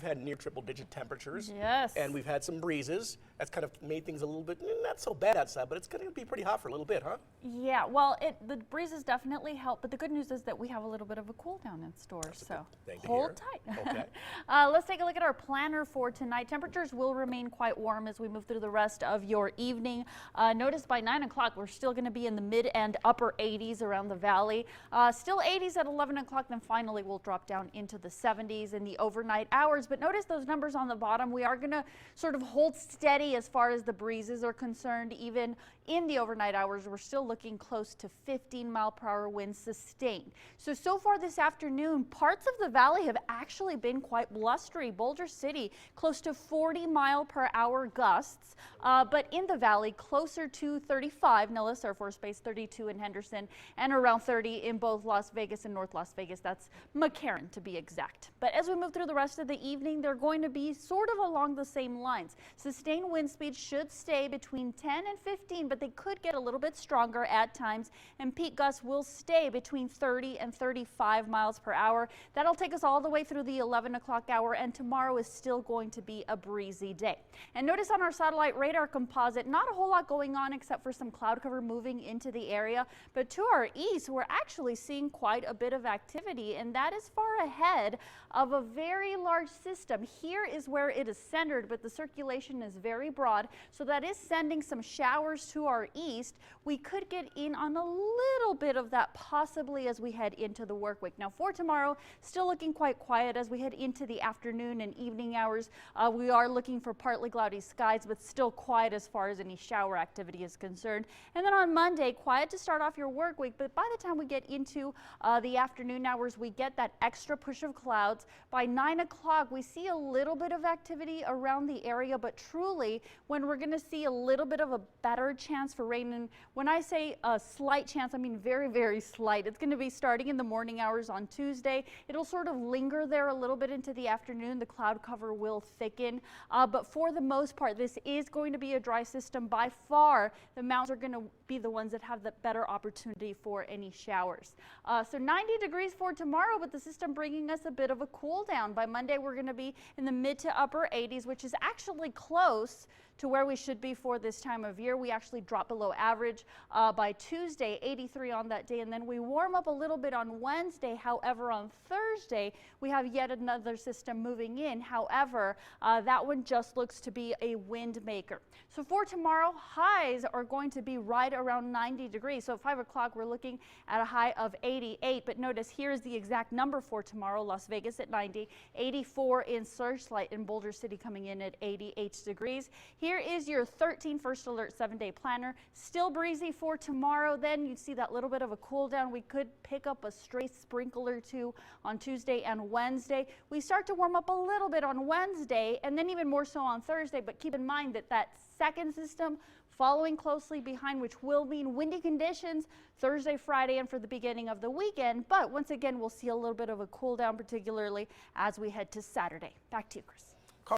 had near triple-digit temperatures. Yes. And we've had some breezes. That's kind of made things a little bit not so bad outside, but it's going to be pretty hot for a little bit, huh? Yeah, well, the breezes definitely help, but the good news is that we have a little bit of a cool down in store, so hold tight. Okay. Let's take a look at our planner for tonight. Temperatures will remain quite warm as we move through the rest of your evening. Notice by 9 o'clock, we're still going to be in the mid and upper 80s around the valley. Still 80s at 11 o'clock, then finally we'll drop down into the 70s in the overnight hours. But notice those numbers on the bottom. We are going to sort of hold steady as far as the breezes are concerned. Even in the overnight hours, we're still looking close to 15-mile-per-hour winds sustained. So far this afternoon, parts of the valley have actually been quite blustery. Boulder City, close to 40-mile-per-hour gusts, but in the valley, closer to 35, Nellis Air Force Base, 32 in Henderson, and around 30 in both Las Vegas and North Las Vegas. That's McCarran, to be exact. But as we move through the rest of the evening, they're going to be sort of along the same lines. Sustained wind speeds should stay between 10 and 15, but they could get a little bit stronger at times, and peak gusts will stay between 30 and 35 miles per hour. That'll take us all the way through the 11 o'clock hour, and tomorrow is still going to be a breezy day. And notice on our satellite radar composite, not a whole lot going on except for some cloud cover moving into the area, but to our east, we're actually seeing quite a bit of activity, and that is far ahead of a very large system. Here is where it is centered, but the circulation is very broad, so that is sending some showers to our east. We could get in on a little bit of that possibly as we head into the work week. Now for tomorrow, still looking quite quiet as we head into the afternoon and evening hours. We are looking for partly cloudy skies, but still quiet as far as any shower activity is concerned. And then on Monday, quiet to start off your work week, but by the time we get into the afternoon hours, we get that extra push of clouds. By 9 o'clock, we see a little bit of activity around the area, but truly when we're going to see a little bit of a better chance for rain, and when I say a slight chance, I mean very, very slight. It's going to be starting in the morning hours on Tuesday. It'll sort of linger there a little bit into the afternoon. The cloud cover will thicken, but for the most part, this is going to be a dry system. By far, the mountains are going to be the ones that have the better opportunity for any showers. So 90 degrees for tomorrow, but the system bringing us a bit of a cool down. By Monday, we're going to be in the mid to upper 80s, which is actually close to where we should be for this time of year. We actually drop below average by Tuesday, 83 on that day, and then we warm up a little bit on Wednesday. However, on Thursday, we have yet another system moving in. However, that one just looks to be a wind maker. So for tomorrow, highs are going to be right around 90 degrees. So at 5 o'clock, we're looking at a high of 88, but notice here's the exact number for tomorrow. Las Vegas at 90, 84 in Searchlight, and Boulder City coming in at 88 degrees. Here is your 13 First Alert 7-day planner. Still breezy for tomorrow. Then you'd see that little bit of a cool down. We could pick up a stray sprinkle or two on Tuesday and Wednesday. We start to warm up a little bit on Wednesday, and then even more so on Thursday. But keep in mind that that second system following closely behind, which will mean windy conditions Thursday, Friday, and for the beginning of the weekend. But once again, we'll see a little bit of a cool down, particularly as we head to Saturday. Back to you, Chris.